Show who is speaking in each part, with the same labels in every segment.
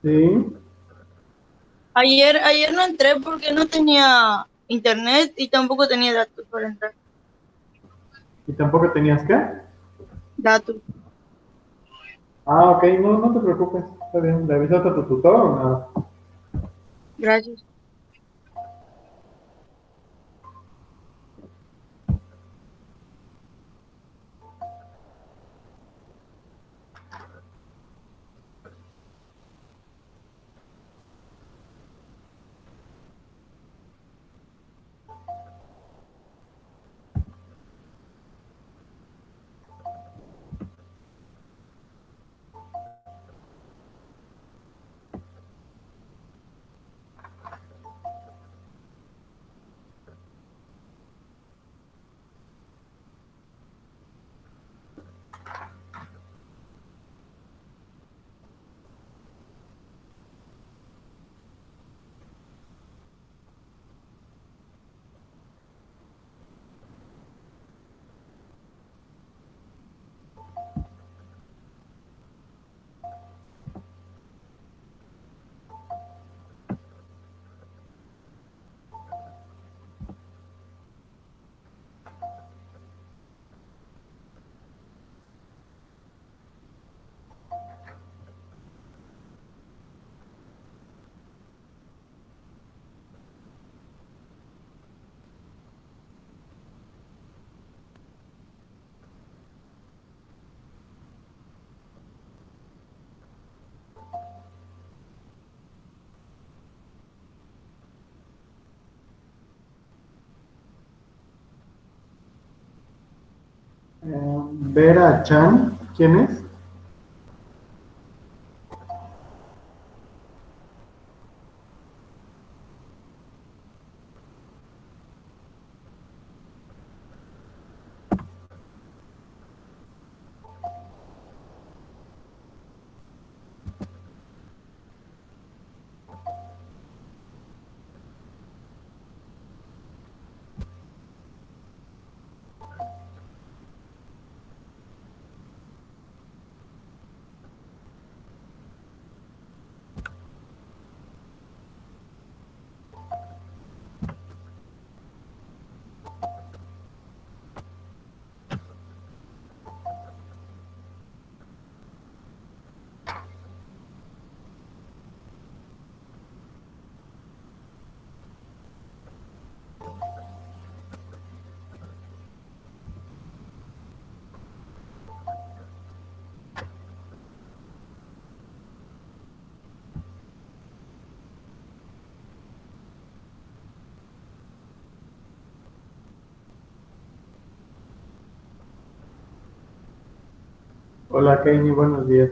Speaker 1: Sí.
Speaker 2: Ayer no entré porque no tenía internet y tampoco tenía datos para entrar.
Speaker 1: ¿Y tampoco tenías qué?
Speaker 2: Datos.
Speaker 1: Ah, ok, no, no te preocupes. Está bien. ¿Le avisaste a tu tutor o nada?
Speaker 2: Gracias.
Speaker 1: Vera Chan, ¿quién es? Hola, Kenny, buenos días.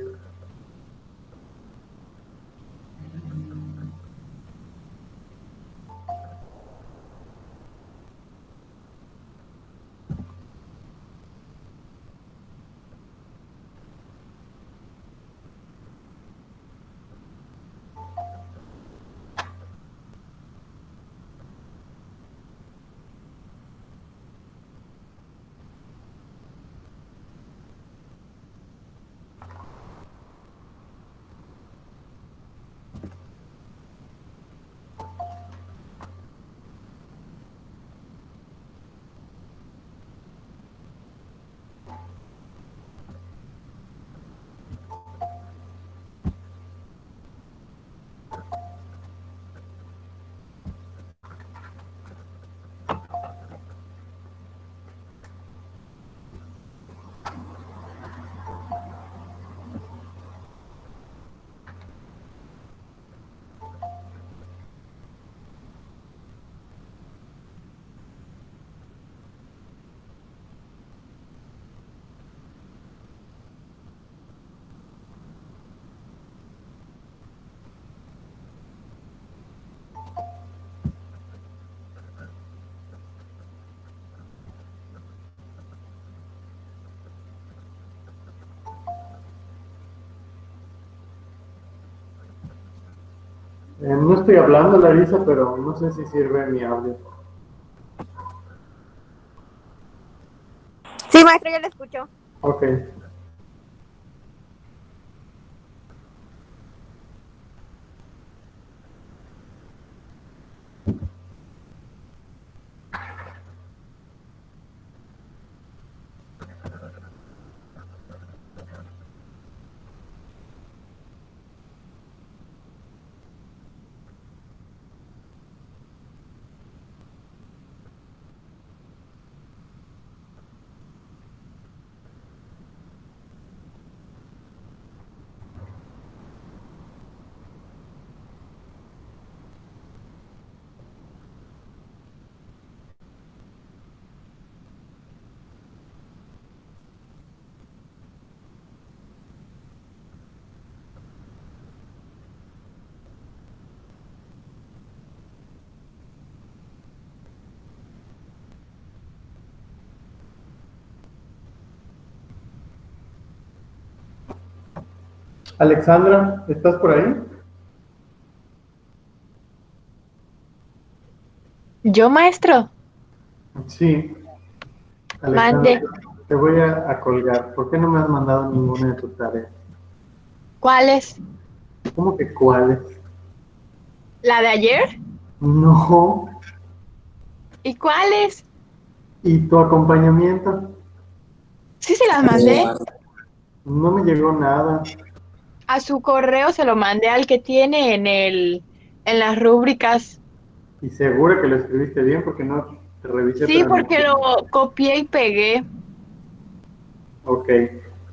Speaker 1: No estoy hablando, Larisa, pero no sé si sirve mi audio.
Speaker 3: Sí, maestro, yo le escucho.
Speaker 1: Ok. Alexandra, ¿estás por ahí?
Speaker 3: ¿Yo, maestro?
Speaker 1: Sí, Alexandra,
Speaker 3: Mande.
Speaker 1: te voy a colgar. ¿Por qué no me has mandado ninguna de tus tareas?
Speaker 3: ¿Cuáles?
Speaker 1: ¿Cómo que cuáles?
Speaker 3: ¿La de ayer?
Speaker 1: No.
Speaker 3: ¿Y cuáles?
Speaker 1: ¿Y tu acompañamiento?
Speaker 3: Sí, se las mandé.
Speaker 1: No me llegó nada.
Speaker 3: A su correo se lo mandé al que tiene en las rúbricas.
Speaker 1: Y seguro que lo escribiste bien porque no te revisé,
Speaker 3: Sí,
Speaker 1: pero no.
Speaker 3: porque lo copié y pegué.
Speaker 1: Ok.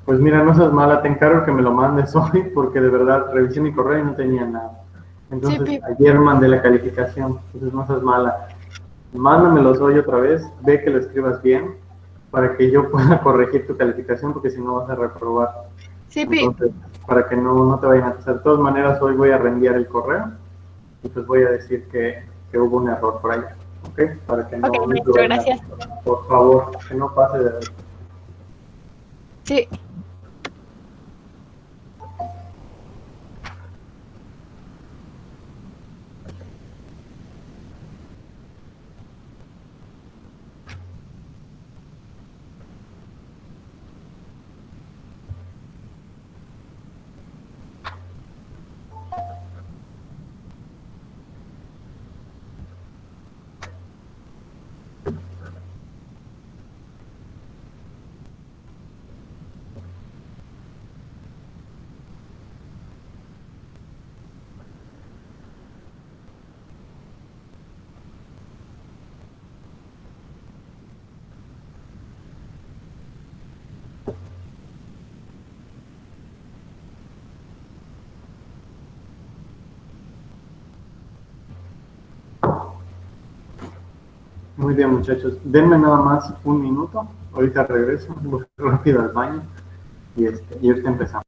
Speaker 1: Pues mira, no seas mala, te encargo que me lo mandes hoy porque de verdad revisé mi correo y no tenía nada.
Speaker 3: Sí,
Speaker 1: Entonces ayer mandé la calificación, entonces no seas mala. Mándamelos hoy otra vez, ve que lo escribas bien para que yo pueda corregir tu calificación porque si no vas a reprobar.
Speaker 3: sí,
Speaker 1: Entonces, para que no te vayan a pasar. De todas maneras, hoy voy a reenviar el correo y pues voy a decir que hubo un error por ahí, ¿ok? Para que
Speaker 3: ok,
Speaker 1: no te
Speaker 3: maestro,
Speaker 1: vayan a
Speaker 3: gracias.
Speaker 1: pasar. Por favor, que no pase de ahí.
Speaker 3: Sí.
Speaker 1: Muy bien, muchachos. Denme nada más un minuto. Ahorita regreso. Voy rápido al baño y ahorita empezamos.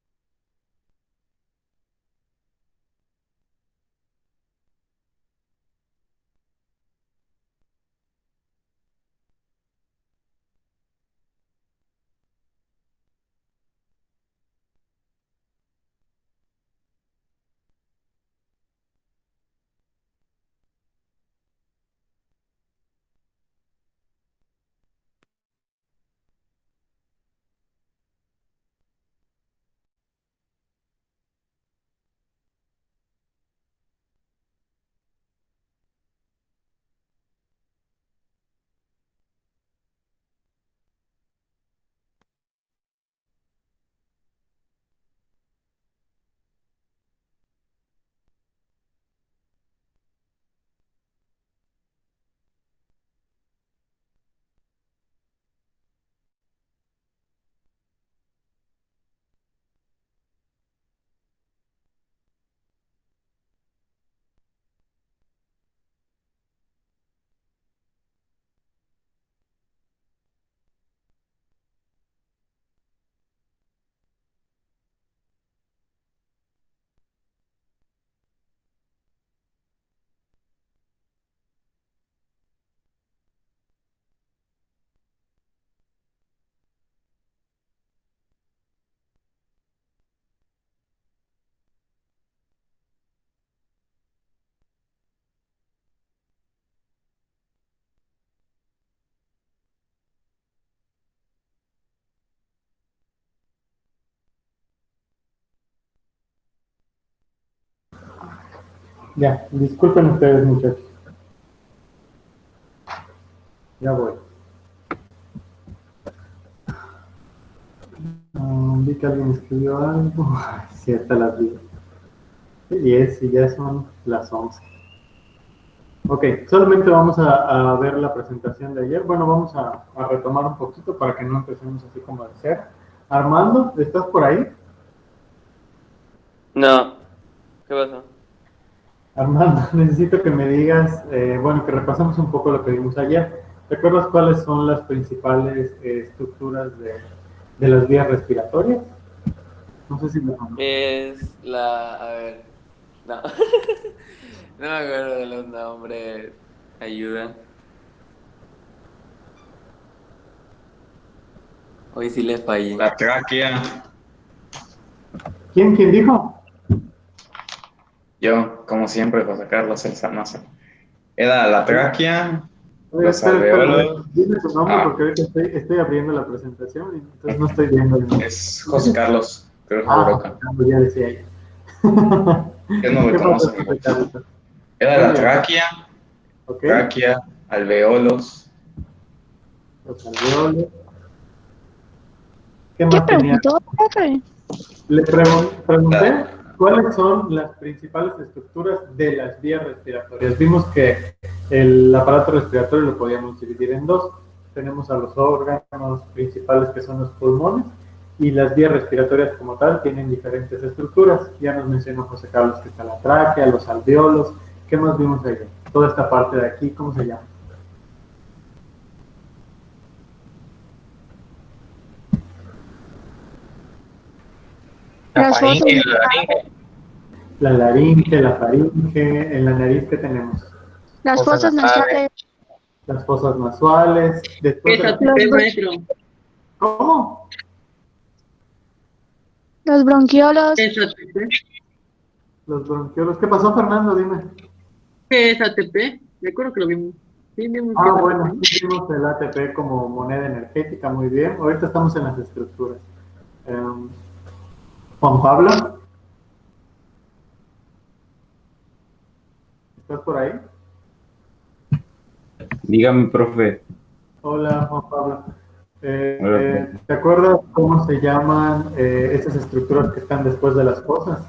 Speaker 1: Ya, disculpen ustedes, muchachos. Ya voy. Vi que alguien escribió algo. Ay, cierta la vida. Y ya son las 11. Ok, solamente vamos a ver la presentación de ayer. Bueno, vamos a retomar un poquito para que no empecemos así como de ser. Armando, ¿estás por ahí?
Speaker 4: No, ¿qué pasó?
Speaker 1: Armando, necesito que me digas, bueno, que repasemos un poco lo que vimos ayer. ¿Recuerdas cuáles son las principales estructuras de las vías respiratorias? No sé si me
Speaker 4: Es la... A ver, no. No me acuerdo de los nombres. Ayuda. Hoy sí le fallé.
Speaker 5: La tráquea,
Speaker 1: ¿Quién dijo?
Speaker 5: Yo, como siempre, José Carlos El Sarnoso. Era la tráquea,
Speaker 1: Oiga,
Speaker 5: los
Speaker 1: espera, a ver,
Speaker 5: alveolos.
Speaker 1: dime tu nombre
Speaker 5: Ah,
Speaker 1: porque ahorita estoy abriendo la presentación y entonces no estoy viendo el nombre.
Speaker 5: es José Carlos Cruz
Speaker 1: Ah,
Speaker 5: Roca.
Speaker 1: ya decía ella.
Speaker 5: ¿Qué no me
Speaker 1: ¿Qué pasa,
Speaker 5: conoce, amigo?
Speaker 1: José Carlos?
Speaker 5: Era
Speaker 1: Muy
Speaker 5: la
Speaker 1: bien, ok.
Speaker 5: tráquea, alveolos.
Speaker 1: Los alveolos. ¿Qué
Speaker 3: ¿Qué
Speaker 1: más tenía?
Speaker 3: preguntó, profe?
Speaker 1: Le pregunté
Speaker 5: La-
Speaker 1: cuáles son las principales estructuras de las vías respiratorias. Vimos que el aparato respiratorio lo podíamos dividir en dos. Tenemos a los órganos principales que son los pulmones y las vías respiratorias como tal tienen diferentes estructuras. Ya nos mencionó José Carlos que está la tráquea, los alveolos. ¿Qué más vimos ahí? Toda esta parte de aquí, ¿cómo se llama?
Speaker 3: Las fosas,
Speaker 1: La laringe, la faringe, en la nariz que tenemos
Speaker 3: las fosas nasales,
Speaker 1: las fosas nasales, después de
Speaker 3: los,
Speaker 6: maestro.
Speaker 1: ¿Cómo?
Speaker 3: los bronquiolos,
Speaker 6: ¿Qué es ATP?
Speaker 1: Los bronquiolos. ¿Qué pasó, Fernando? Dime.
Speaker 6: ¿Qué es ATP? Recuerdo que lo vimos. Sí, vimos que
Speaker 1: Ah,
Speaker 6: es
Speaker 1: bueno,
Speaker 6: ATP.
Speaker 1: sí vimos el ATP como moneda energética, muy bien. Ahorita estamos en las estructuras. Juan Pablo, ¿estás por ahí?
Speaker 7: Dígame, profe.
Speaker 1: Hola, Juan Pablo.
Speaker 7: Hola, profe.
Speaker 1: ¿Te acuerdas cómo se llaman esas estructuras que están después de las fosas?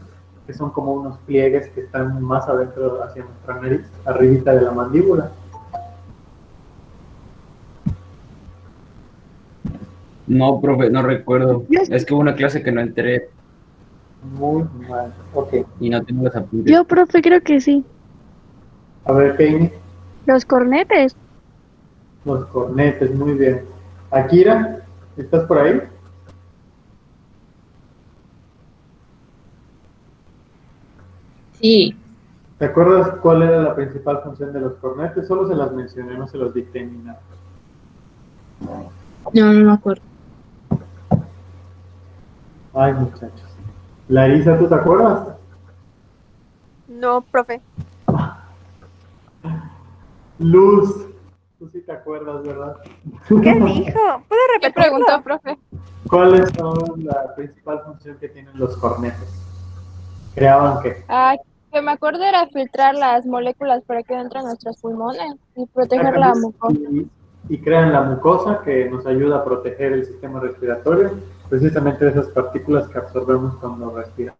Speaker 1: Que son como unos pliegues que están más adentro hacia nuestra nariz, arribita de la mandíbula.
Speaker 7: No, profe, no recuerdo. Es que hubo una clase que no entré
Speaker 1: Muy mal. Ok.
Speaker 7: y no tengo los apuntes.
Speaker 3: yo, profe, creo que sí.
Speaker 1: A ver, Keini.
Speaker 3: Los cornetes,
Speaker 1: Los cornetes, muy bien. Akira, ¿estás por ahí?
Speaker 2: Sí.
Speaker 1: ¿Te acuerdas cuál era la principal función de los cornetes? Solo se las mencioné, no se los dicté ni nada.
Speaker 2: No, no me acuerdo.
Speaker 1: Ay, muchachos. Larisa, ¿tú te acuerdas?
Speaker 8: No, profe.
Speaker 1: Luz, tú sí te acuerdas, ¿verdad?
Speaker 8: ¿Qué dijo? ¿Puedo
Speaker 9: ¿Qué
Speaker 8: repetirlo?
Speaker 9: preguntó, profe?
Speaker 1: ¿Cuáles son la principal función que tienen los cornetes? ¿Creaban qué?
Speaker 9: Ah, que me acuerdo era filtrar las moléculas para que entren a nuestros pulmones y proteger la mucosa.
Speaker 1: Y crean la mucosa que nos ayuda a proteger el sistema respiratorio, precisamente de esas partículas que absorbemos cuando respiramos.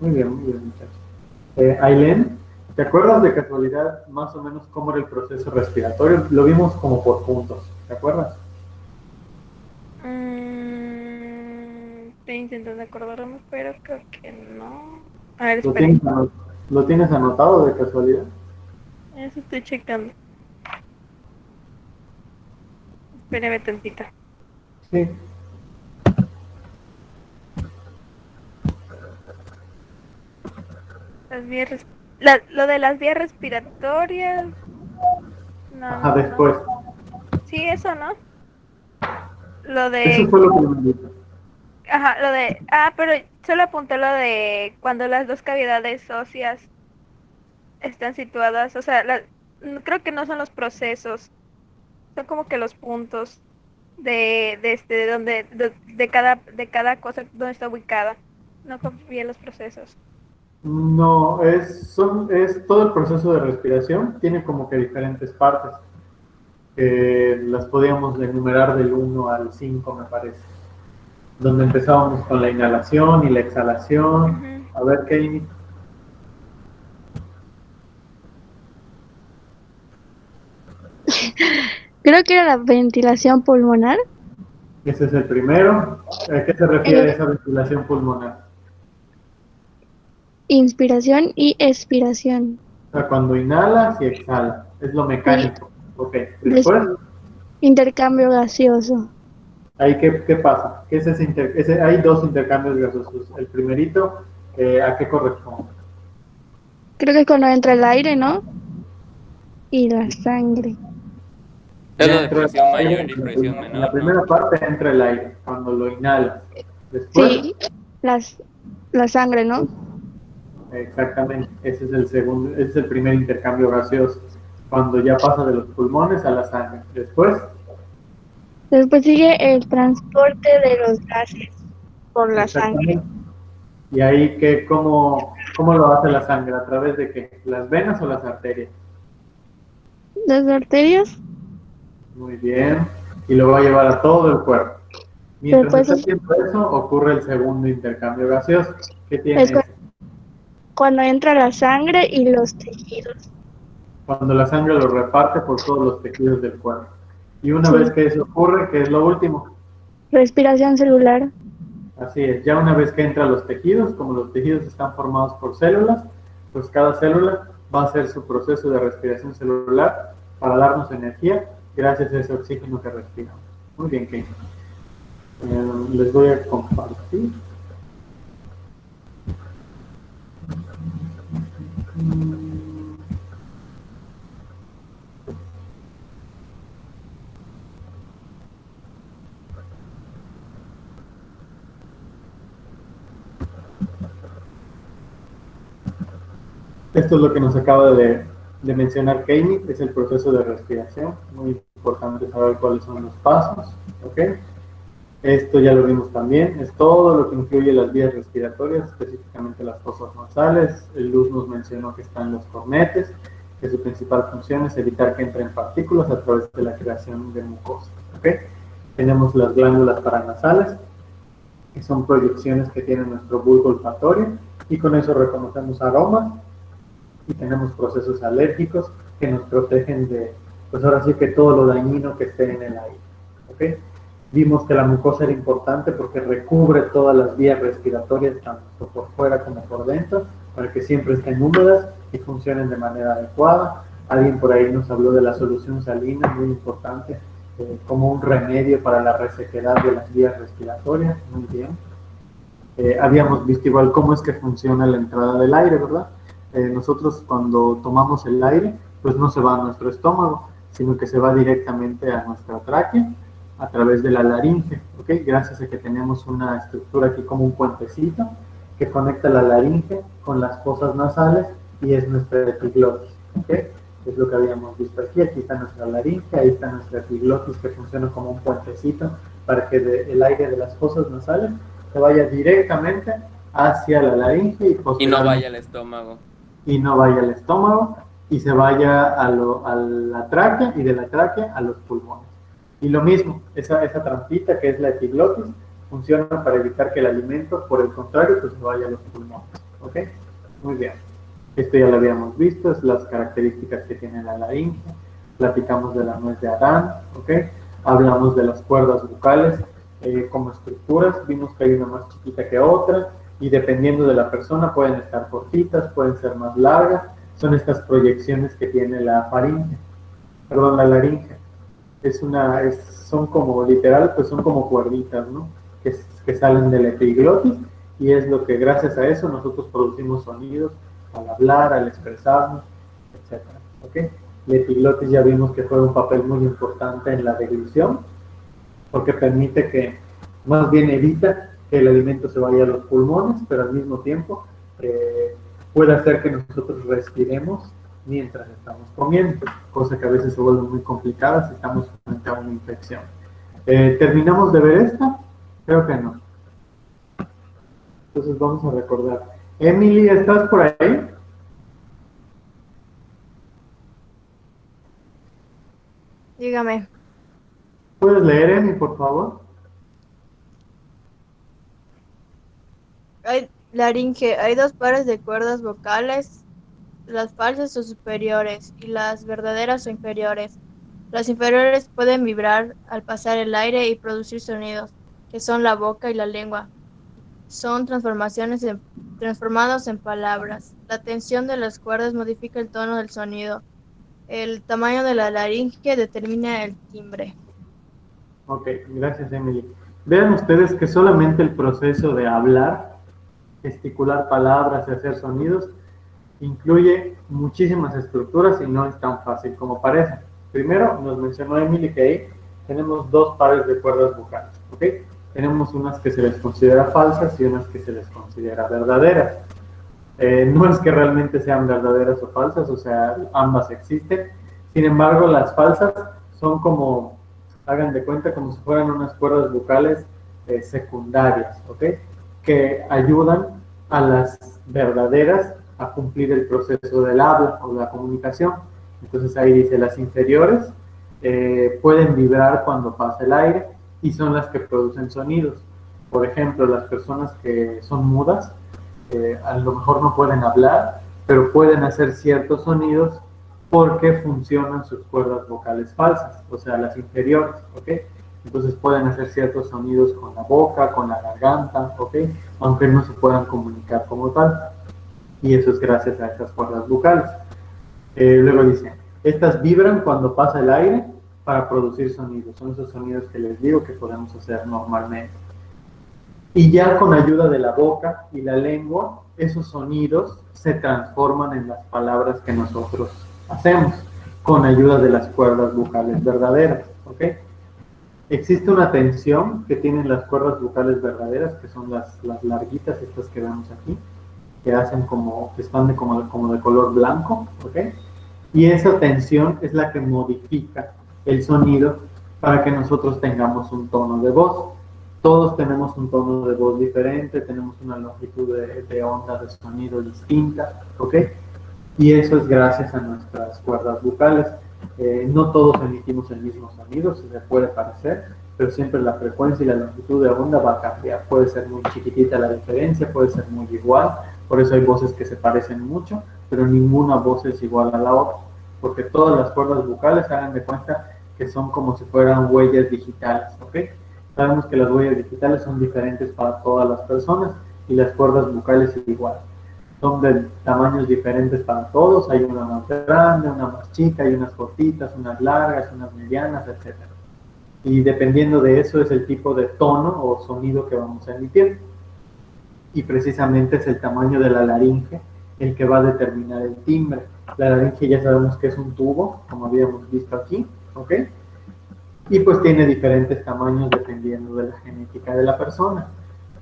Speaker 1: Muy bien, muchachos. Ailén, ¿te acuerdas de casualidad más o menos cómo era el proceso respiratorio? Lo vimos como por puntos, ¿te acuerdas?
Speaker 8: Estoy intentando acordarme, pero creo que no. A ver,
Speaker 1: ¿Lo
Speaker 8: esperen.
Speaker 1: ¿Lo tienes anotado de casualidad?
Speaker 8: Eso estoy checando. Espérame tantito.
Speaker 1: Sí.
Speaker 8: Las vías lo de las vías respiratorias. No,
Speaker 1: Ajá,
Speaker 8: no,
Speaker 1: después.
Speaker 8: no. Sí, eso, ¿no? Lo de...
Speaker 1: Eso fue lo que me dijo.
Speaker 8: Ajá, lo de... Ah, pero solo apunté lo de cuando las dos cavidades óseas están situadas. O sea, creo que no son los procesos. Son como que los puntos de donde... De cada cosa donde está ubicada. No copié los procesos.
Speaker 1: No, es todo el proceso de respiración, tiene como que diferentes partes. Las podíamos enumerar del 1 al 5, me parece. Donde empezábamos con la inhalación y la exhalación. A ver, Keini.
Speaker 3: creo que era la ventilación pulmonar,
Speaker 1: Ese es el primero. ¿A qué se refiere esa ventilación pulmonar?
Speaker 3: inspiración y expiración.
Speaker 1: O sea, cuando inhalas y exhalas. Es lo mecánico. Ok. Después,
Speaker 3: Intercambio gaseoso.
Speaker 1: ¿ahí qué pasa? ¿Qué es hay dos intercambios gaseosos. El primerito, ¿a qué corresponde?
Speaker 3: Creo que es cuando entra el aire, ¿no? Y la sangre.
Speaker 4: Es
Speaker 1: Ya
Speaker 4: lo de
Speaker 1: entró el
Speaker 4: presión
Speaker 1: aire,
Speaker 4: mayor y presión
Speaker 1: en la
Speaker 4: menor,
Speaker 1: primera
Speaker 4: ¿no?
Speaker 1: parte entra el aire, cuando lo inhalas. Después,
Speaker 3: Sí, las
Speaker 9: La sangre, ¿no?
Speaker 1: Exactamente, ese es el segundo, ese es el primer intercambio gaseoso, cuando ya pasa de los pulmones a la sangre. Después,
Speaker 9: Después sigue el transporte de los gases por la sangre.
Speaker 1: exactamente. Y ahí, ¿cómo lo hace la sangre? ¿A través de qué? ¿Las venas o las arterias?
Speaker 9: Las arterias,
Speaker 1: Muy bien. Y lo va a llevar a todo el cuerpo. Mientras
Speaker 9: después
Speaker 1: está haciendo eso, ocurre el segundo intercambio gaseoso. ¿Qué tiene
Speaker 9: es
Speaker 1: ese?
Speaker 9: cuando entra la sangre y los tejidos.
Speaker 1: Cuando la sangre lo reparte por todos los tejidos del cuerpo. Y una
Speaker 9: Sí.
Speaker 1: vez que eso ocurre, ¿qué es lo último?
Speaker 9: Respiración celular.
Speaker 1: Así es, ya una vez que entra a los tejidos, como los tejidos están formados por células, pues cada célula va a hacer su proceso de respiración celular para darnos energía gracias a ese oxígeno que respiramos. Muy bien, Kate. Les voy a compartir. Esto es lo que nos acaba de mencionar Kate, es el proceso de respiración. Muy importante saber cuáles son los pasos. ¿Ok? Esto ya lo vimos también, es todo lo que incluye las vías respiratorias, específicamente las fosas nasales. El Luz nos mencionó que están los cornetes, que su principal función es evitar que entren partículas a través de la creación de mucosa. ¿Okay? Tenemos las glándulas paranasales, que son proyecciones que tiene nuestro bulbo olfatorio, y con eso reconocemos aromas, y tenemos procesos alérgicos que nos protegen de, pues ahora sí que todo lo dañino que esté en el aire. ¿Okay? Vimos que la mucosa era importante porque recubre todas las vías respiratorias, tanto por fuera como por dentro, para que siempre estén húmedas y funcionen de manera adecuada. Alguien por ahí nos habló de la solución salina, muy importante, como un remedio para la resequedad de las vías respiratorias. Muy bien. Habíamos visto igual cómo es que funciona la entrada del aire, ¿verdad? Nosotros cuando tomamos el aire, pues no se va a nuestro estómago, sino que se va directamente a nuestra tráquea, a través de la laringe, ¿ok? Gracias a que tenemos una estructura aquí como un puentecito que conecta la laringe con las fosas nasales y es nuestra epiglotis, ¿ok? Es lo que habíamos visto aquí. Aquí está nuestra laringe, ahí está nuestra epiglotis que funciona como un puentecito para que el aire de las fosas nasales se vaya directamente hacia la laringe
Speaker 4: y no vaya al estómago.
Speaker 1: Y no vaya al estómago y se vaya a la tráquea y de la tráquea a los pulmones. Y lo mismo, esa trampita que es la epiglotis funciona para evitar que el alimento, por el contrario, pues se vaya a los pulmones. ¿Ok? Muy bien. Esto ya lo habíamos visto, es las características que tiene la laringe. Platicamos de la nuez de Adán. ¿Ok? Hablamos de las cuerdas bucales como estructuras. Vimos que hay una más chiquita que otra y dependiendo de la persona pueden estar cortitas, pueden ser más largas. Son estas proyecciones que tiene la la laringe. Son como literal, pues son como cuerditas, ¿no? Que salen del epiglotis y es lo que gracias a eso nosotros producimos sonidos al hablar, al expresarnos, etc. ¿Ok? La epiglotis ya vimos que juega un papel muy importante en la deglución porque permite que, más bien evita que el alimento se vaya a los pulmones, pero al mismo tiempo puede hacer que nosotros respiremos mientras estamos comiendo, cosa que a veces se vuelve muy complicada si estamos frente a una infección. ¿Terminamos de ver esta? Creo que no. Entonces vamos a recordar. Emily, ¿estás por ahí?
Speaker 9: Dígame.
Speaker 1: ¿Puedes leer, Emily, por favor?
Speaker 9: Laringe, hay dos pares de cuerdas vocales, las falsas o superiores y las verdaderas o inferiores. Las inferiores pueden vibrar al pasar el aire y producir sonidos, que son la boca y la lengua. Son transformados en palabras. La tensión de las cuerdas modifica el tono del sonido. El tamaño de la laringe determina el timbre.
Speaker 1: Ok, gracias, Emily. Vean ustedes que solamente el proceso de hablar, gesticular palabras y hacer sonidos incluye muchísimas estructuras y no es tan fácil como parece. Primero, nos mencionó Emily que ahí tenemos dos pares de cuerdas vocales, ¿ok? tenemos unas que se les considera falsas y unas que se les considera verdaderas. No es que realmente sean verdaderas o falsas, o sea, ambas existen. Sin embargo, las falsas son como, hagan de cuenta, como si fueran unas cuerdas vocales secundarias, ¿ok? Que ayudan a las verdaderas a cumplir el proceso del habla o de la comunicación. Entonces ahí dice, las inferiores pueden vibrar cuando pasa el aire y son las que producen sonidos. Por ejemplo, las personas que son mudas, a lo mejor no pueden hablar, pero pueden hacer ciertos sonidos porque funcionan sus cuerdas vocales falsas, o sea, las inferiores, ¿ok? Entonces pueden hacer ciertos sonidos con la boca, con la garganta, ¿ok? Aunque no se puedan comunicar como tal. Y eso es gracias a estas cuerdas vocales. Luego dice, estas vibran cuando pasa el aire para producir sonidos. Son esos sonidos que les digo que podemos hacer normalmente. Y ya con ayuda de la boca y la lengua, esos sonidos se transforman en las palabras que nosotros hacemos, con ayuda de las cuerdas vocales verdaderas, ¿ok? Existe una tensión que tienen las cuerdas vocales verdaderas, que son las larguitas, estas que vemos aquí, que hacen como, que están como de color blanco, ¿ok? Y esa tensión es la que modifica el sonido para que nosotros tengamos un tono de voz. Todos tenemos un tono de voz diferente, tenemos una longitud de onda de sonido distinta, ¿ok? Y eso es gracias a nuestras cuerdas vocales. No todos emitimos el mismo sonido, se puede parecer, pero siempre la frecuencia y la longitud de onda va a cambiar. Puede ser muy chiquitita la diferencia, puede ser muy igual, por eso hay voces que se parecen mucho, pero ninguna voz es igual a la otra, porque todas las cuerdas vocales, hagan de cuenta que son como si fueran huellas digitales, ¿ok? Sabemos que las huellas digitales son diferentes para todas las personas y las cuerdas vocales igual. Son de tamaños diferentes para todos, hay una más grande, una más chica, hay unas cortitas, unas largas, unas medianas, etc. Y dependiendo de eso es el tipo de tono o sonido que vamos a emitir. Y precisamente es el tamaño de la laringe el que va a determinar el timbre. La laringe ya sabemos que es un tubo, como habíamos visto aquí, ¿ok? Y pues tiene diferentes tamaños dependiendo de la genética de la persona.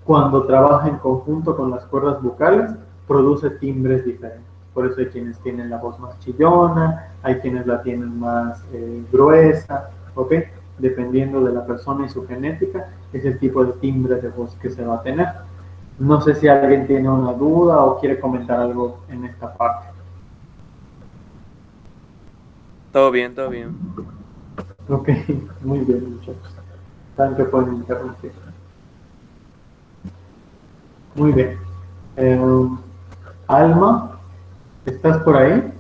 Speaker 1: Cuando trabaja en conjunto con las cuerdas vocales, produce timbres diferentes. Por eso hay quienes tienen la voz más chillona, hay quienes la tienen más gruesa, ¿ok? Dependiendo de la persona y su genética, es el tipo de timbre de voz que se va a tener. No sé si alguien tiene una duda o quiere comentar algo en esta parte.
Speaker 4: Todo bien, todo bien.
Speaker 1: Ok, muy bien, muchachos. Saben que pueden interrumpir. Muy bien. Alma, ¿estás por ahí?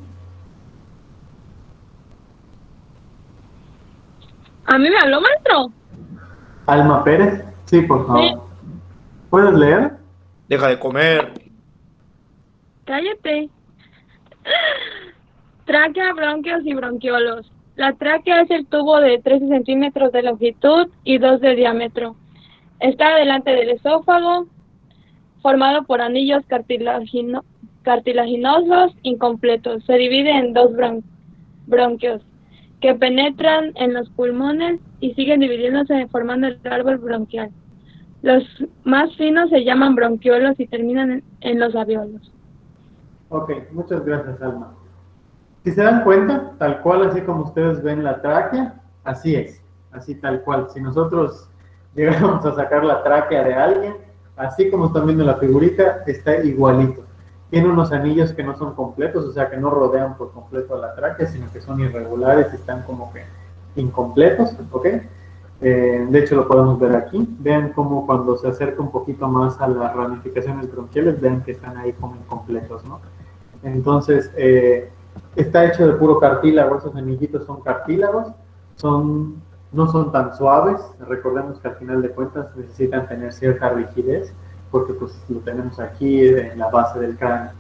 Speaker 10: ¿A mí me habló, maestro?
Speaker 1: Alma Pérez, sí, por favor.
Speaker 10: Sí.
Speaker 1: ¿Puedes leer?
Speaker 11: Deja de comer.
Speaker 10: Cállate. Tráquea, bronquios y bronquiolos. La tráquea es el tubo de 13 centímetros de longitud y 2 de diámetro. Está delante del esófago, formado por anillos cartilaginosos incompletos. Se divide en dos bronquios que penetran en los pulmones y siguen dividiéndose formando el árbol bronquial. Los más finos se llaman bronquiolos y terminan en los alvéolos.
Speaker 1: Ok, muchas gracias, Alma. Si se dan cuenta, tal cual, así como ustedes ven la tráquea, así es, así tal cual. Si nosotros llegáramos a sacar la tráquea de alguien, así como están viendo la figurita, está igualito. Tiene unos anillos que no son completos, o sea que no rodean por completo a la tráquea, sino que son irregulares y están como que incompletos, ¿ok? De hecho lo podemos ver aquí. Vean cómo cuando se acerca un poquito más a las ramificaciones bronquiales, vean que están ahí como incompletos, ¿no? Entonces, está hecho de puro cartílago, esos anillitos son cartílagos, no son tan suaves. Recordemos que al final de cuentas necesitan tener cierta rigidez, porque pues lo tenemos aquí en la base del cráneo.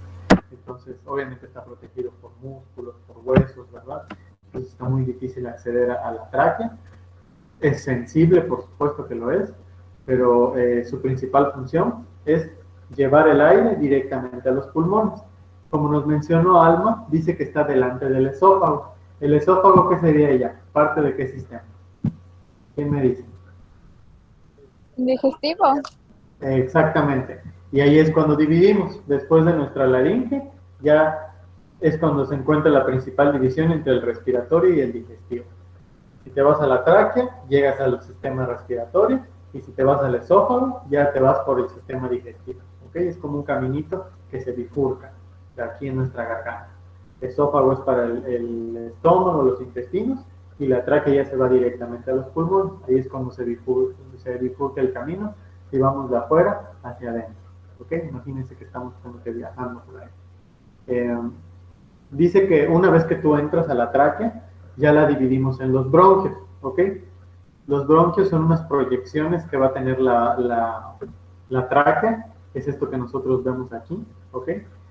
Speaker 1: Entonces, obviamente está protegido por músculos, por huesos, ¿verdad? Entonces está muy difícil acceder a la tráquea. Es sensible, por supuesto que lo es, pero su principal función es llevar el aire directamente a los pulmones. Como nos mencionó Alma, dice que está delante del esófago. ¿El esófago qué sería ella? ¿Parte de qué sistema? ¿Quién me dice?
Speaker 9: Digestivo.
Speaker 1: Exactamente. Y ahí es cuando dividimos. Después de nuestra laringe, ya es cuando se encuentra la principal división entre el respiratorio y el digestivo. Si te vas a la tráquea, llegas al sistema respiratorio, y si te vas al esófago, ya te vas por el sistema digestivo. ¿Ok? Es como un caminito que se bifurca de aquí en nuestra garganta. El esófago es para el estómago, los intestinos, y la tráquea ya se va directamente a los pulmones. Ahí es cuando se bifurca el camino y vamos de afuera hacia adentro. ¿Ok? Imagínense que estamos como que viajando por ahí. Dice que una vez que tú entras a la tráquea, ya la dividimos en los bronquios. ¿Ok? Los bronquios son unas proyecciones que va a tener la tráquea. Es esto que nosotros vemos aquí. ¿Ok?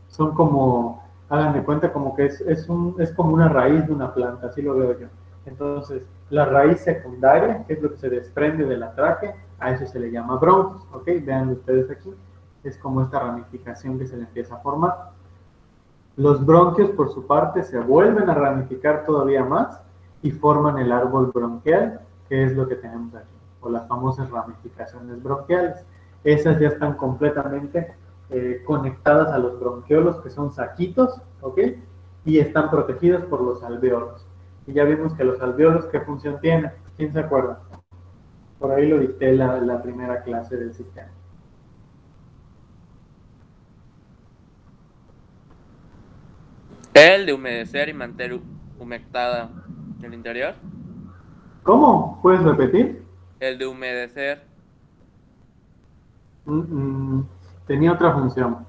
Speaker 1: Son como, hagan de cuenta, como que es como una raíz de una planta, así lo veo yo. Entonces, la raíz secundaria, que es lo que se desprende de la tráquea, a eso se le llama bronquios, ¿ok? Vean ustedes aquí, es como esta ramificación que se le empieza a formar. Los bronquios, por su parte, se vuelven a ramificar todavía más y forman el árbol bronquial, que es lo que tenemos aquí, o las famosas ramificaciones bronquiales. Esas ya están completamente conectadas a los bronquiolos, que son saquitos, ¿ok? Y están protegidos por los alvéolos. Y ya vimos que los alvéolos, ¿qué función tienen? ¿Quién se acuerda? Por ahí lo dicté la primera clase del sistema.
Speaker 4: El de humedecer y mantener humectada el interior.
Speaker 1: ¿Cómo? ¿Puedes repetir?
Speaker 4: El de humedecer.
Speaker 1: Tenía otra función.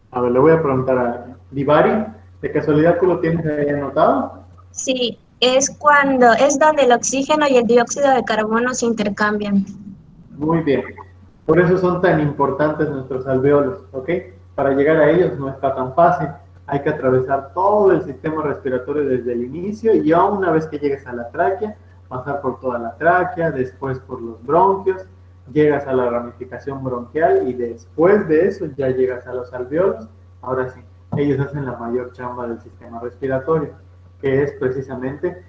Speaker 1: A ver, le voy a preguntar a Divari. ¿De casualidad tú lo tienes ahí anotado?
Speaker 11: Sí, es donde el oxígeno y el dióxido de carbono se intercambian.
Speaker 1: Muy bien. Por eso son tan importantes nuestros alvéolos, ¿ok? Para llegar a ellos no está tan fácil. Hay que atravesar todo el sistema respiratorio desde el inicio y ya una vez que llegues a la tráquea, pasar por toda la tráquea, después por los bronquios, llegas a la ramificación bronquial y después de eso ya llegas a los alvéolos. Ahora sí, ellos hacen la mayor chamba del sistema respiratorio, que es precisamente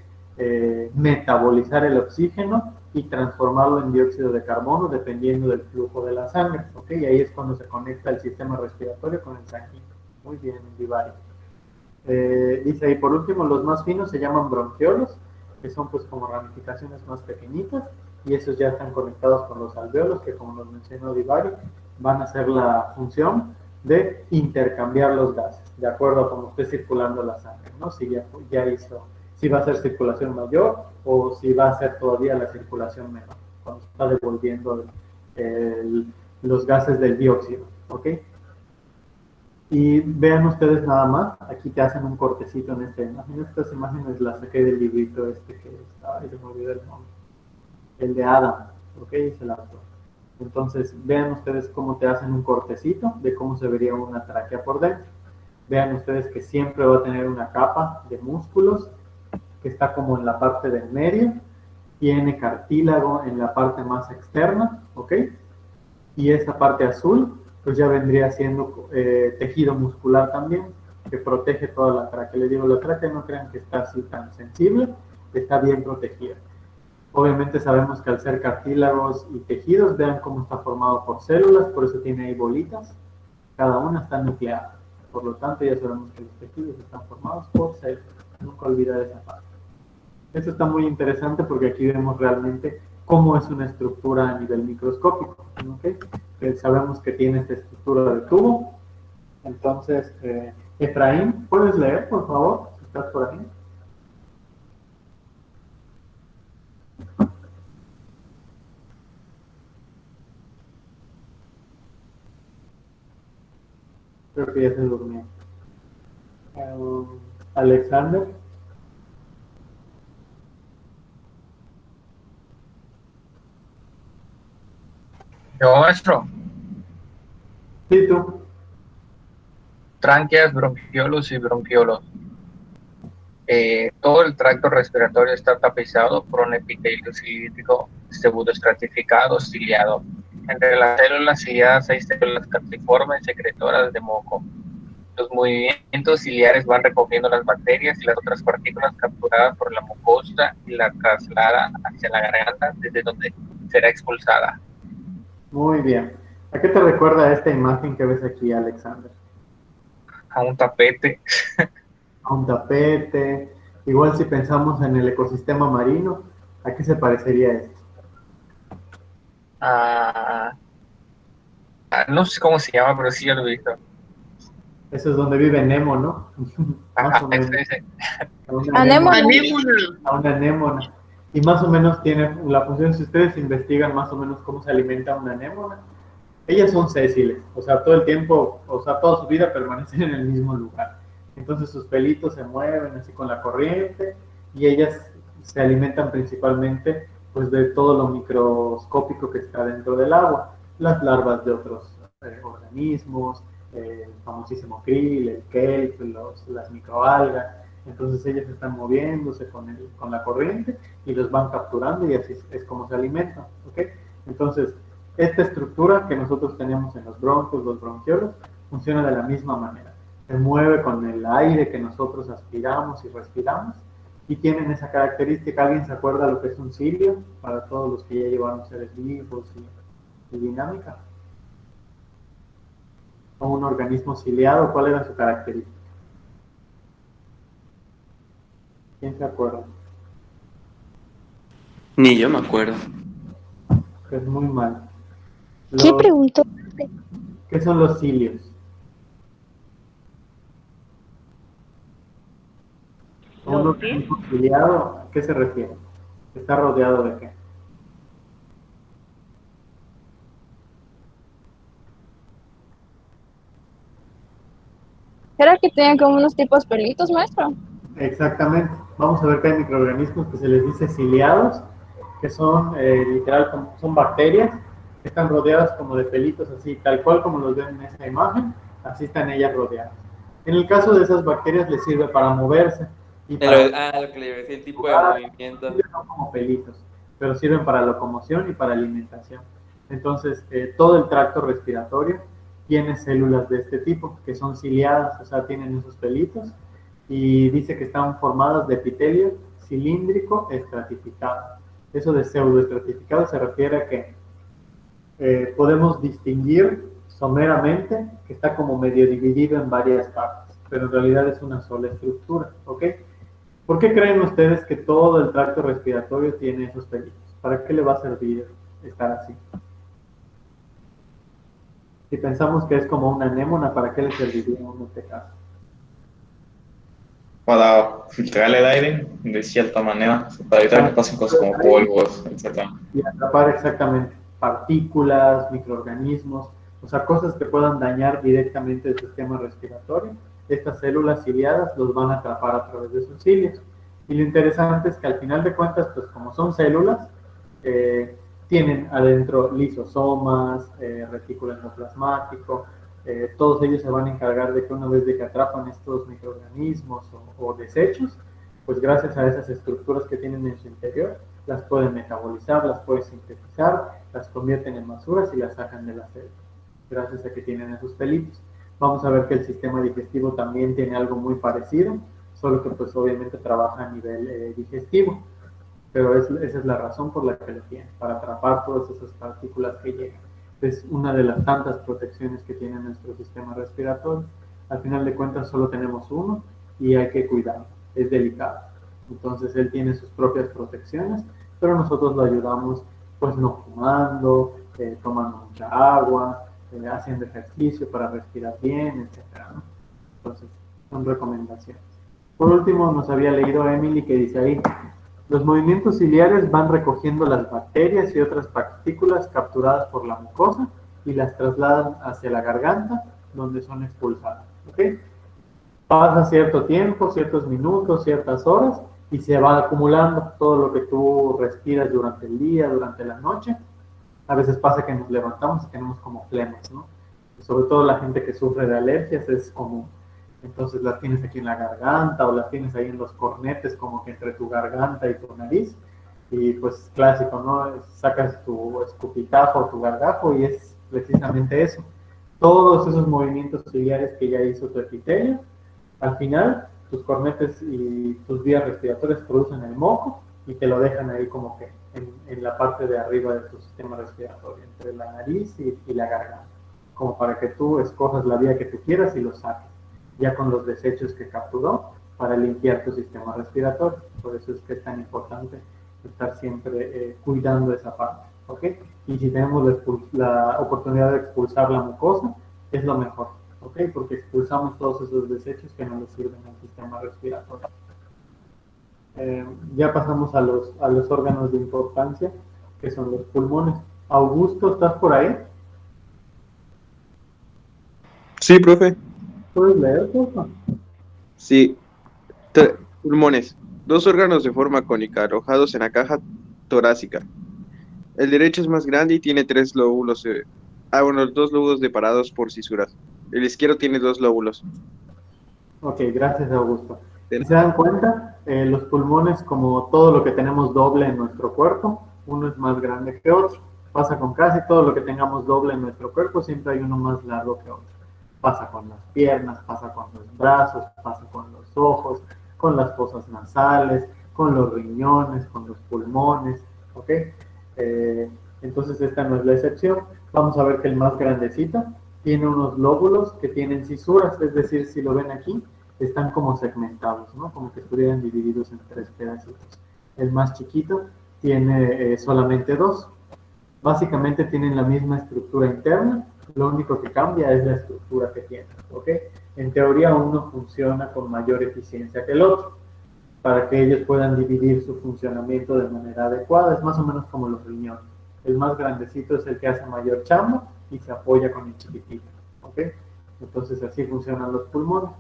Speaker 1: metabolizar el oxígeno y transformarlo en dióxido de carbono dependiendo del flujo de la sangre, ¿ok? Y ahí es cuando se conecta el sistema respiratorio con el sanguíneo. Muy bien, Divari. Dice ahí, por último, los más finos se llaman bronquiolos, que son pues como ramificaciones más pequeñitas, y esos ya están conectados con los alvéolos, que como nos mencionó Divari, van a hacer la función de intercambiar los gases, de acuerdo a cómo esté circulando la sangre, ¿no? Si ya hizo, si va a ser circulación mayor o si va a ser todavía la circulación menor, cuando está devolviendo los gases del dióxido, ¿ok? Y vean ustedes nada más, aquí te hacen un cortecito en esta imagen. Estas imágenes las saqué del librito este que estaba, se me olvidó el nombre, el de Adam, ¿ok? Es el autor. Entonces, vean ustedes cómo te hacen un cortecito de cómo se vería una tráquea por dentro. Vean ustedes que siempre va a tener una capa de músculos que está como en la parte del medio, tiene cartílago en la parte más externa, ¿ok? Y esa parte azul, pues ya vendría siendo tejido muscular también, que protege toda la tráquea. Les digo, la tráquea no crean que está así tan sensible, está bien protegida. Obviamente sabemos que al ser cartílagos y tejidos, vean cómo está formado por células, por eso tiene ahí bolitas, cada una está nucleada. Por lo tanto, ya sabemos que los tejidos están formados por células. Nunca olvidar esa parte. Esto está muy interesante porque aquí vemos realmente cómo es una estructura a nivel microscópico, ¿okay? Sabemos que tiene esta estructura de tubo. Entonces, Efraín, ¿puedes leer, por favor? Si estás por ahí. Creo que ya se durmió. Alexander.
Speaker 12: Yo, maestro.
Speaker 1: Sí, tú.
Speaker 12: Tráqueas, bronquiolos y bronquiolos. Todo el tracto respiratorio está tapizado por un epitelio cilíndrico pseudoestratificado ciliado. Entre las células ciliadas hay células calciformes secretoras de moco. Los movimientos ciliares van recogiendo las bacterias y las otras partículas capturadas por la mucosa y la trasladan hacia la garganta, desde donde será expulsada.
Speaker 1: Muy bien. ¿A qué te recuerda esta imagen que ves aquí, Alexander?
Speaker 12: A un tapete.
Speaker 1: A un tapete. Igual si pensamos en el ecosistema marino, ¿a qué se parecería esto?
Speaker 12: No sé cómo se llama, pero sí ya lo he visto.
Speaker 1: Eso es donde vive Nemo, ¿no? Más o menos. A una
Speaker 9: Anémona.
Speaker 1: A una anémona. Y más o menos tiene la función, si ustedes investigan más o menos cómo se alimenta una anémona, ellas son sésiles, o sea, todo el tiempo, o sea, toda su vida permanecen en el mismo lugar. Entonces sus pelitos se mueven así con la corriente y ellas se alimentan principalmente pues de todo lo microscópico que está dentro del agua, las larvas de otros organismos, el famosísimo krill, el kelp, las microalgas. Entonces ellas están moviéndose con la corriente y los van capturando y así es como se alimentan, ¿ok? Entonces, esta estructura que nosotros tenemos en los broncos, los bronquiolos, funciona de la misma manera. Se mueve con el aire que nosotros aspiramos y respiramos y tienen esa característica. ¿Alguien se acuerda lo que es un cilio? Para todos los que ya llevaron seres vivos y dinámica. O un organismo ciliado, ¿cuál era su característica? ¿Quién se acuerda?
Speaker 4: Ni yo me acuerdo.
Speaker 1: Es muy mal.
Speaker 13: ¿Qué preguntó?
Speaker 1: ¿Qué son los cilios? ¿Un organismo ciliado? ¿A qué se refiere? ¿Está rodeado de qué?
Speaker 9: ¿Era que tenían como unos tipos pelitos, maestro?
Speaker 1: Exactamente. Vamos a ver que hay microorganismos que se les dice ciliados, que son literal, son bacterias que están rodeadas como de pelitos así, tal cual como los ven en esa imagen, así están ellas rodeadas. En el caso de esas bacterias les sirve para moverse. Y para
Speaker 4: Lo que le decía, el tipo de movimiento.
Speaker 1: Son como pelitos, pero sirven para locomoción y para alimentación. Entonces, todo el tracto respiratorio tiene células de este tipo, que son ciliadas, o sea, tienen esos pelitos, y dice que están formadas de epitelio cilíndrico estratificado. Eso de pseudoestratificado se refiere a que podemos distinguir someramente que está como medio dividido en varias partes, pero en realidad es una sola estructura, ¿ok? ¿Por qué creen ustedes que todo el tracto respiratorio tiene esos pelitos? ¿Para qué le va a servir estar así? Si pensamos que es como una anémona, ¿para qué le serviría en este caso?
Speaker 5: Para filtrar el aire de cierta manera, para evitar que pasen cosas como polvos, etc.
Speaker 1: Y atrapar exactamente partículas, microorganismos, o sea, cosas que puedan dañar directamente el sistema respiratorio. Estas células ciliadas los van a atrapar a través de sus cilios. Y lo interesante es que al final de cuentas, pues como son células, tienen adentro lisosomas, retículo endoplasmático, todos ellos se van a encargar de que una vez de que atrapan estos microorganismos o desechos, pues gracias a esas estructuras que tienen en su interior, las pueden metabolizar, las pueden sintetizar, las convierten en basuras y las sacan de la célula, gracias a que tienen esos pelitos. Vamos a ver que el sistema digestivo también tiene algo muy parecido, solo que pues obviamente trabaja a nivel digestivo, pero esa es la razón por la que lo tiene, para atrapar todas esas partículas que llegan. Es una de las tantas protecciones que tiene nuestro sistema respiratorio. Al final de cuentas solo tenemos uno y hay que cuidarlo, es delicado. Entonces él tiene sus propias protecciones, pero nosotros lo ayudamos pues no fumando, tomando mucha agua, haciendo ejercicio para respirar bien, etc. Entonces son recomendaciones. Por último, nos había leído Emily que dice ahí: los movimientos ciliares van recogiendo las bacterias y otras partículas capturadas por la mucosa y las trasladan hacia la garganta, donde son expulsadas. ¿Okay? Pasa cierto tiempo, ciertos minutos, ciertas horas, y se va acumulando todo lo que tú respiras durante el día, durante la noche. A veces pasa que nos levantamos y tenemos como flemas, ¿no? Sobre todo la gente que sufre de alergias es común. Entonces las tienes aquí en la garganta o las tienes ahí en los cornetes, como que entre tu garganta y tu nariz. Y pues clásico, ¿no? Sacas tu escupitajo o tu gargajo y es precisamente eso. todos esos movimientos ciliares que ya hizo tu epitelio, al final tus cornetes y tus vías respiratorias producen el moco y te lo dejan ahí como que en la parte de arriba de tu sistema respiratorio, entre la nariz y la garganta, como para que tú escojas la vía que tú quieras y lo saques, ya con los desechos que capturó para limpiar tu sistema respiratorio. Por eso es que es tan importante estar siempre cuidando esa parte, ¿ok? Y si tenemos la oportunidad de expulsar la mucosa, es lo mejor, ¿ok? Porque expulsamos todos esos desechos que no le sirven al sistema respiratorio. Ya pasamos a los órganos de importancia, que son los pulmones. Augusto, ¿estás por ahí?
Speaker 14: Sí, profe.
Speaker 1: ¿Puedes leer, por favor?
Speaker 14: Sí. Pulmones. 2 órganos de forma cónica, alojados en la caja torácica. El derecho es más grande y tiene 3 lóbulos. 2 lóbulos separados por cisuras. El izquierdo tiene 2 lóbulos.
Speaker 1: Ok, gracias, Augusto. Si se dan cuenta, los pulmones, como todo lo que tenemos doble en nuestro cuerpo, uno es más grande que otro. Pasa con casi todo lo que tengamos doble en nuestro cuerpo, siempre hay uno más largo que otro. Pasa con las piernas, pasa con los brazos, pasa con los ojos, con las fosas nasales, con los riñones, con los pulmones, ¿ok? Entonces esta no es la excepción. Vamos a ver que el más grandecito tiene unos lóbulos que tienen cisuras, es decir, si lo ven aquí, están como segmentados, ¿no? Como que estuvieran divididos en 3 pedacitos. El más chiquito tiene solamente 2. Básicamente tienen la misma estructura interna, lo único que cambia es la estructura que tienen, ¿ok? En teoría uno funciona con mayor eficiencia que el otro, para que ellos puedan dividir su funcionamiento de manera adecuada. Es más o menos como los riñones. El más grandecito es el que hace mayor chamba y se apoya con el chiquitito, ¿ok? Entonces así funcionan los pulmones.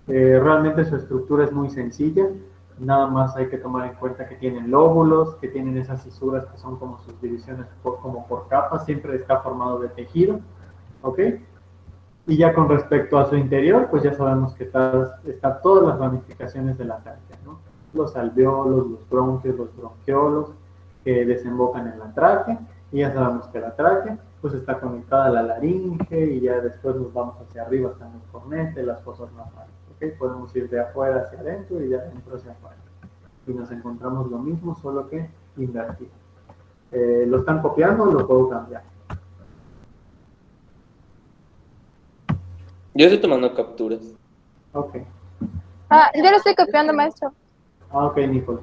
Speaker 1: Realmente su estructura es muy sencilla, nada más hay que tomar en cuenta que tienen lóbulos, que tienen esas cisuras que son como sus divisiones como por capas, siempre está formado de tejido, ¿ok? Y ya con respecto a su interior, pues ya sabemos que está todas las ramificaciones de la tráquea, ¿no? Los alveolos, los bronquios, los bronquiolos, que desembocan en la tráquea, y ya sabemos que la tráquea pues está conectada a la laringe, y ya después nos vamos hacia arriba, están los cornetes, las fosas nasales, ¿ok? Podemos ir de afuera hacia adentro y de adentro hacia afuera. Y nos encontramos lo mismo, solo que invertido. ¿Lo están copiando o lo puedo cambiar?
Speaker 4: Yo estoy tomando capturas.
Speaker 1: Ok.
Speaker 9: Yo lo estoy copiando, maestro.
Speaker 1: Ok, Nicole.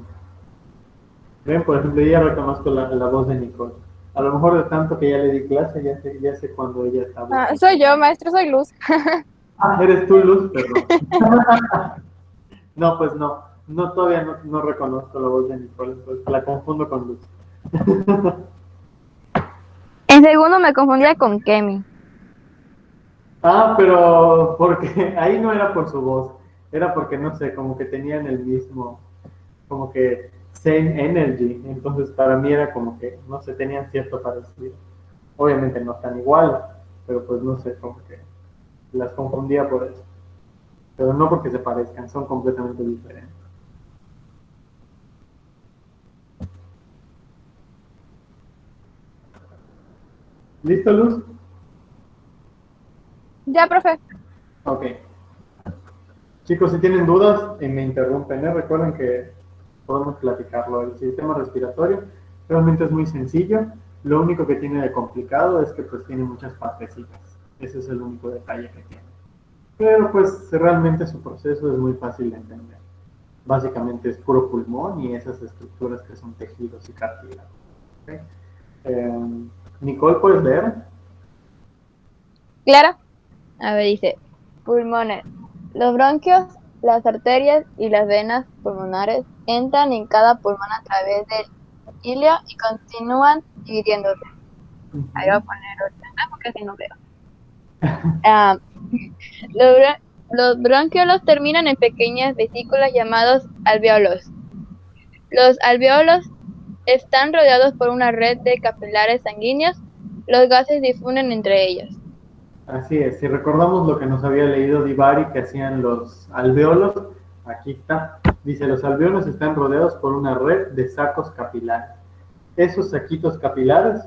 Speaker 1: Ven, por ejemplo, yo ya reconozco la voz de Nicole. A lo mejor de tanto que ya le di clase, ya sé cuando ella está hablando.
Speaker 9: Soy yo, maestro, soy Luz.
Speaker 1: Eres tú, Luz, perdón. No, pues no. Todavía no reconozco la voz de Nicole, pues la confundo con Luz.
Speaker 13: En segundo me confundía con Kemi.
Speaker 1: Pero porque ahí no era por su voz, era porque, no sé, como que tenían el mismo, como que same energy, entonces para mí era como que, no sé, tenían cierto parecido. Obviamente no tan igual, pero pues no sé, como que las confundía por eso. Pero no porque se parezcan, son completamente diferentes. ¿Listo, Luz?
Speaker 9: Ya, profe.
Speaker 1: Ok. Chicos, si tienen dudas, me interrumpen, Recuerden que podemos platicarlo. El sistema respiratorio realmente es muy sencillo. Lo único que tiene de complicado es que pues tiene muchas partecitas. Ese es el único detalle que tiene. Pero pues realmente su proceso es muy fácil de entender. Básicamente es puro pulmón y esas estructuras que son tejidos y cartílagos. ¿Okay? Nicole, ¿puedes leer?
Speaker 13: Claro. A ver, dice, pulmones. Los bronquios, las arterias y las venas pulmonares entran en cada pulmón a través del ilio y continúan dividiéndose. Ahí voy a poner otra, porque así no veo. Los bronquiolos terminan en pequeñas vesículas llamados alveolos. Los alveolos están rodeados por una red de capilares sanguíneos. Los gases difunden entre ellos.
Speaker 1: Así es, si recordamos lo que nos había leído Divari que hacían los alveolos, aquí está, dice, los alveolos están rodeados por una red de sacos capilares. Esos saquitos capilares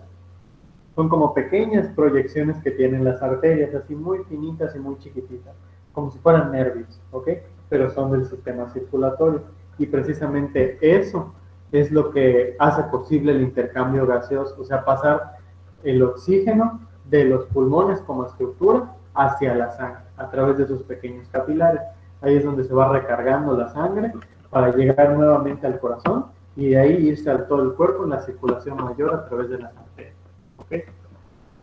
Speaker 1: Son como pequeñas proyecciones que tienen las arterias, así muy finitas y muy chiquititas, como si fueran nervios, ¿ok? Pero son del sistema circulatorio. Y precisamente eso es lo que hace posible el intercambio gaseoso, o sea, pasar el oxígeno de los pulmones como estructura hacia la sangre, a través de sus pequeños capilares. Ahí es donde se va recargando la sangre para llegar nuevamente al corazón y de ahí irse a todo el cuerpo en la circulación mayor a través de las arterias. ¿Okay?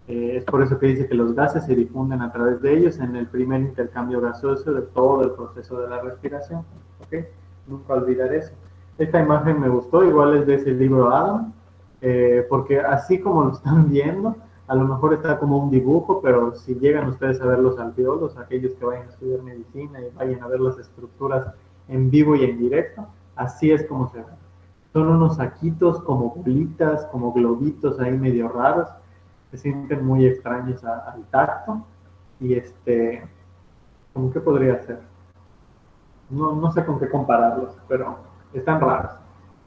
Speaker 1: Es por eso que dice que los gases se difunden a través de ellos en el primer intercambio gaseoso de todo el proceso de la respiración. ¿Okay? Nunca olvidar eso. Esta imagen me gustó, igual es de ese libro Adam, porque así como lo están viendo, a lo mejor está como un dibujo, pero si llegan ustedes a ver los alveolos, aquellos que vayan a estudiar medicina y vayan a ver las estructuras en vivo y en directo, así es como se ven. Son unos saquitos como bolitas, como globitos ahí medio raros, se sienten muy extraños al tacto, y ¿cómo que podría ser? No sé con qué compararlos, pero están raros.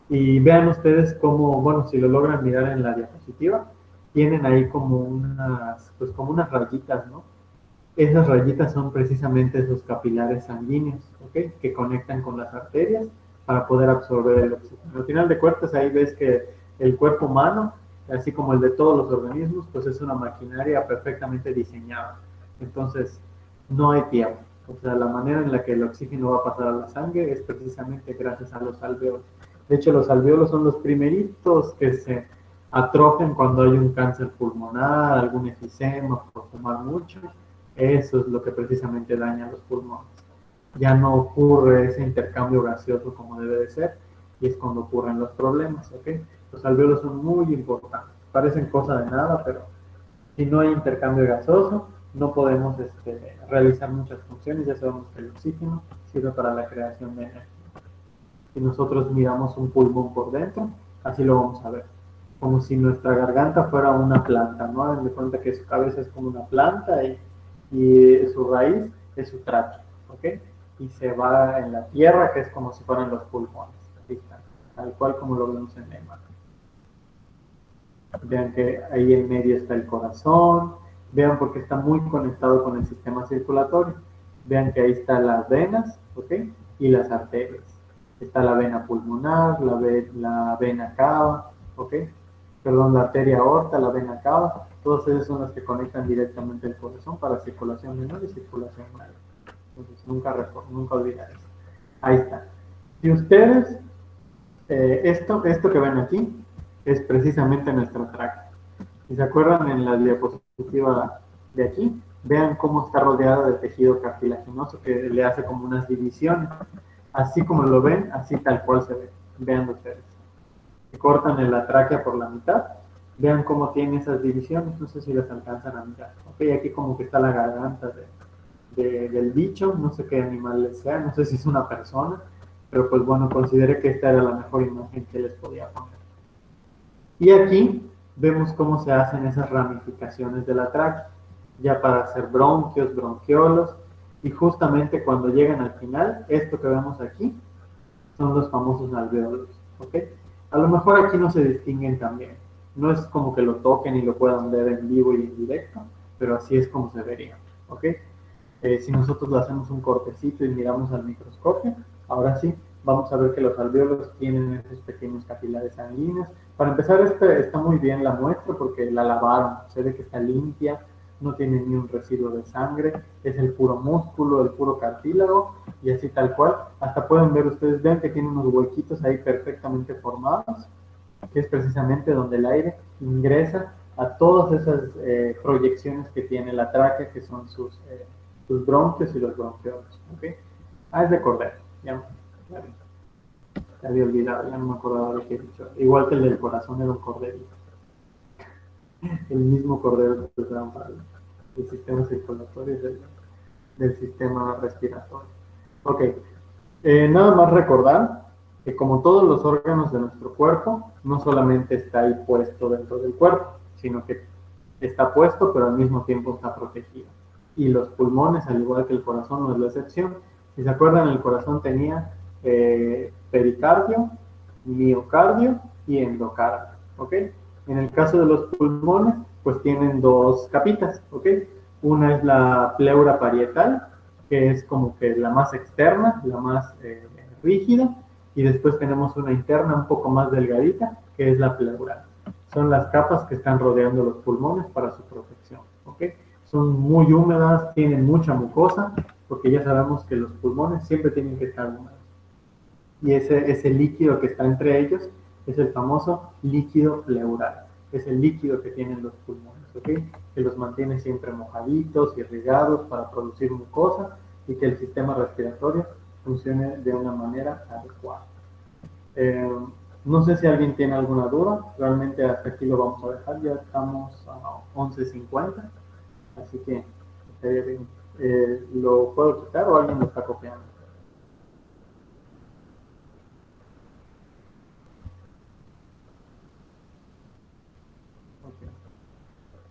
Speaker 1: Y vean ustedes cómo, bueno, si lo logran mirar en la diapositiva, tienen ahí como unas rayitas, ¿no? Esas rayitas son precisamente esos capilares sanguíneos, ¿ok? Que conectan con las arterias para poder absorber el oxígeno. Al final de cuentas, ahí ves que el cuerpo humano, así como el de todos los organismos, pues es una maquinaria perfectamente diseñada. Entonces, no hay tiempo. O sea, la manera en la que el oxígeno va a pasar a la sangre es precisamente gracias a los alveolos. De hecho, los alveolos son los primeritos que se atrofian cuando hay un cáncer pulmonar, algún efisema por fumar mucho. Eso es lo que precisamente daña los pulmones. Ya no ocurre ese intercambio gaseoso como debe de ser, y es cuando ocurren los problemas, ¿ok? Los alveolos son muy importantes. Parecen cosa de nada, pero si no hay intercambio gaseoso, no podemos realizar muchas funciones. Ya sabemos que el oxígeno sirve para la creación de energía. Si nosotros miramos un pulmón por dentro, así lo vamos a ver. Como si nuestra garganta fuera una planta, ¿no? Hagan de cuenta que su cabeza es como una planta y su raíz es su tráquea, ¿ok? Y se va en la tierra, que es como si fueran los pulmones. Así está, tal cual como lo vemos en la imagen. Vean que ahí en medio está el corazón. Vean porque está muy conectado con el sistema circulatorio. Vean que ahí están las venas, ¿ok? Y las arterias. Está la vena pulmonar, la vena cava, ¿ok? Perdón, la arteria aorta, la vena cava. Todas esas son las que conectan directamente el corazón para circulación menor y circulación mayor. Entonces, nunca olvidar eso. Ahí está. Si ustedes, esto que ven aquí, es precisamente nuestra tráquea. Si se acuerdan en la diapositiva de aquí, vean cómo está rodeada de tejido cartilaginoso que le hace como unas divisiones. Así como lo ven, así tal cual se ve. Vean ustedes. Si cortan la tráquea por la mitad, vean cómo tiene esas divisiones. No sé si las alcanzan a mirar. Ok, aquí como que está la garganta del bicho, no sé qué animal sea, no sé si es una persona, pero pues bueno, consideré que esta era la mejor imagen que les podía poner. Y aquí vemos cómo se hacen esas ramificaciones de la tráquea, ya para hacer bronquios, bronquiolos, y justamente cuando llegan al final, esto que vemos aquí, son los famosos alveolos, ¿ok? A lo mejor aquí no se distinguen tan bien, no es como que lo toquen y lo puedan ver en vivo y en directo, pero así es como se vería, ¿ok? Si nosotros le hacemos un cortecito y miramos al microscopio, ahora sí, vamos a ver que los alveolos tienen esos pequeños capilares sanguíneos. Para empezar, está muy bien la muestra porque la lavaron, se ve que está limpia, no tiene ni un residuo de sangre, es el puro músculo, el puro cartílago, y así tal cual. Hasta pueden ver ustedes, vean que tiene unos huequitos ahí perfectamente formados, que es precisamente donde el aire ingresa a todas esas proyecciones que tiene la tráquea, que son sus bronquios y los bronquiolos, ¿ok? Es de cordero, ya había olvidado, ya no me acordaba lo que he dicho. Igual que el del corazón era un corderito. El mismo cordero que usaban para el sistema circulatorio del sistema respiratorio. Ok, nada más recordar que como todos los órganos de nuestro cuerpo, no solamente está ahí puesto dentro del cuerpo, sino que está puesto, pero al mismo tiempo está protegido. Y los pulmones, al igual que el corazón, no es la excepción. Si se acuerdan, el corazón tenía pericardio, miocardio y endocardio, ¿ok? En el caso de los pulmones, pues tienen dos capitas, ¿ok? Una es la pleura parietal, que es como que la más externa, la más rígida, y después tenemos una interna un poco más delgadita, que es la pleural. Son las capas que están rodeando los pulmones para su protección, ¿ok? Son muy húmedas, tienen mucha mucosa, porque ya sabemos que los pulmones siempre tienen que estar húmedos. Y ese líquido que está entre ellos es el famoso líquido pleural. Es el líquido que tienen los pulmones, ¿ok? Que los mantiene siempre mojaditos y irrigados para producir mucosa y que el sistema respiratorio funcione de una manera adecuada. No sé si alguien tiene alguna duda, realmente hasta aquí lo vamos a dejar, ya estamos a 11:50, así que estaría bien. ¿Lo puedo quitar o alguien lo está copiando?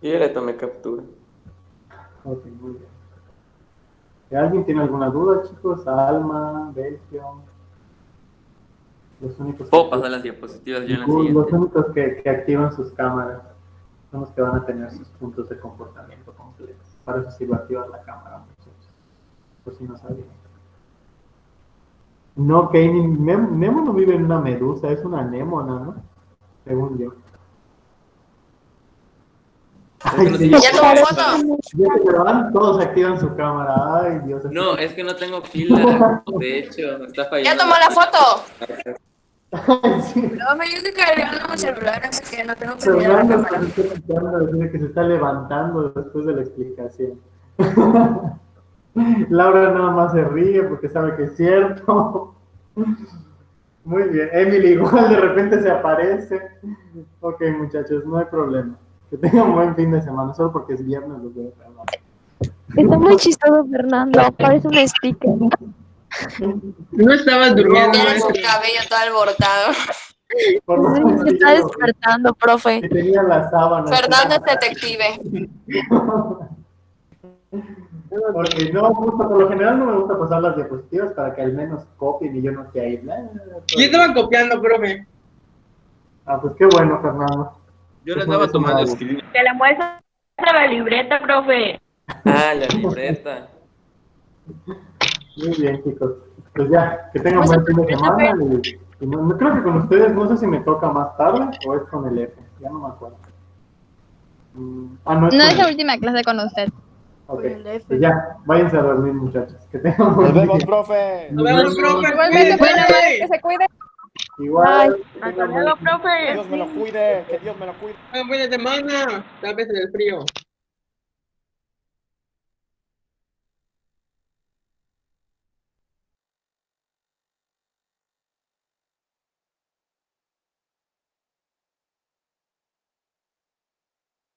Speaker 4: Yo ya le tomé captura.
Speaker 1: Ok, muy bien. ¿Alguien tiene alguna duda, chicos? Alma, Belgio. Los únicos
Speaker 4: Puedo pasar las diapositivas yo en la siguiente.
Speaker 1: Los únicos que activan sus cámaras son los que van a tener sus puntos de comportamiento completos. Para eso sí va a activar la cámara, muchachos. Por si no sabían. No, Kane, Nemo no vive en una medusa, es una anémona, ¿no? Según yo. Ay, sí.
Speaker 4: ¿Ya tomó foto?
Speaker 1: Ya que se van, todos activan su cámara. Ay, Dios.
Speaker 4: No, es que no tengo pila. De hecho, me está fallando.
Speaker 15: ¿Ya tomó la foto?
Speaker 1: Sí.
Speaker 15: No, me estoy cargando mi celular, así que no tengo que mirar la
Speaker 1: Fernando
Speaker 15: cámara.
Speaker 1: se está escuchando, dice que se está levantando después de la explicación. Laura nada más se ríe porque sabe que es cierto. Muy bien. Emily igual de repente se aparece. Ok, muchachos, no hay problema. Que tengan un buen fin de semana, solo porque es viernes los voy a grabar.
Speaker 16: Está muy chistoso, Fernando. Parece un sticker.
Speaker 6: No estabas durmiendo.
Speaker 15: Tiene su cabello todo alborotado.
Speaker 16: Se está despertando, profe.
Speaker 1: Que tenía la sábana.
Speaker 15: Fernando es detective.
Speaker 1: Porque no, por lo general no me gusta pasar las diapositivas para que al menos copien y yo no esté ahí.
Speaker 6: Yo estaba copiando, profe.
Speaker 1: Ah, pues qué bueno, Fernando.
Speaker 14: Yo le estaba tomando screen.
Speaker 10: Que le muestra la libreta, profe.
Speaker 4: Ah, la libreta.
Speaker 1: Muy bien, chicos. Pues ya, que tengan buen fin de semana. Y no, creo que con ustedes, no sé si me toca más tarde o es con el F. Ya no me acuerdo.
Speaker 13: No es la última clase con usted.
Speaker 1: Ok, pues ya, váyanse a dormir, muchachos. Que tengan buen
Speaker 17: Nos vemos,
Speaker 1: día.
Speaker 17: profe.
Speaker 6: Nos vemos, profe.
Speaker 13: Igualmente, buena madre, que se cuide.
Speaker 1: Igual.
Speaker 10: Hasta luego, profe.
Speaker 17: Que Dios me lo cuide, que Dios me lo cuide.
Speaker 6: Buen fin de semana. Tal vez en el frío.